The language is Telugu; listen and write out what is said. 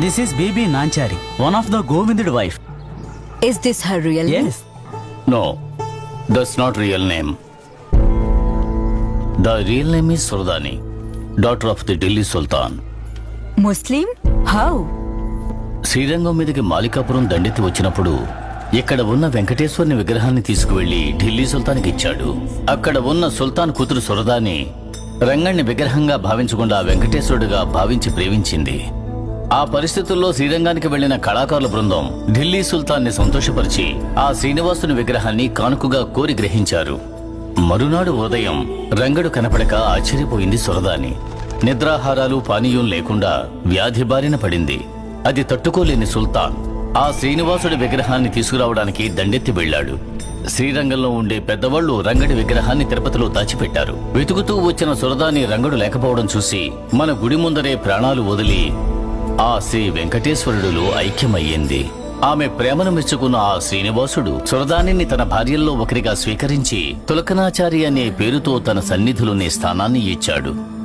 This is BB Nanchari, one of the Govind's wife. Is this her real name? Yes. No, that's not real name. The real name is Surdani, daughter of the Delhi Sultan. Muslim? How? Srirangam మీదకి మాలికాపురం దండెత్తి వచ్చినప్పుడు ఇక్కడ ఉన్న వెంకటేశ్వరుని విగ్రహాన్ని తీసుకువెళ్లి ఢిల్లీ సుల్తాన్కి ఇచ్చాడు. అక్కడ ఉన్న సుల్తాన్ కూతురు సురదాని రంగణ్ణి విగ్రహంగా భావించకుండా వెంకటేశ్వరుడిగా భావించి ప్రేమించింది. ఆ పరిస్థితుల్లో శ్రీరంగానికి వెళ్లిన కళాకారుల బృందం ఢిల్లీ సుల్తాన్ని సంతోషపరిచి ఆ శ్రీనివాసుని విగ్రహాన్ని కానుకగా కోరి గ్రహించారు. మరునాడు ఉదయం రంగడు కనపడక ఆశ్చర్యపోయింది సురదాని. నిద్రాహారాలు పానీయం లేకుండా వ్యాధి బారిన పడింది. అది తట్టుకోలేని సుల్తాన్ ఆ శ్రీనివాసుడి విగ్రహాన్ని తీసుకురావడానికి దండెత్తి వెళ్లాడు. శ్రీరంగంలో ఉండే పెద్దవాళ్లు రంగడి విగ్రహాన్ని తిరుపతిలో దాచిపెట్టారు. వెతుకుతూ వచ్చిన సురదాని రంగడు లేకపోవడం చూసి మన గుడి ముందరే ప్రాణాలు వదిలి ఆ శ్రీ వెంకటేశ్వరుడులో ఐక్యమయ్యింది. ఆమె ప్రేమను మెచ్చుకున్న ఆ శ్రీనివాసుడు సురదానిని తన భార్యల్లో ఒకరిగా స్వీకరించి తులకనాచారి అనే పేరుతో తన సన్నిధిలోని స్థానాన్ని ఇచ్చాడు.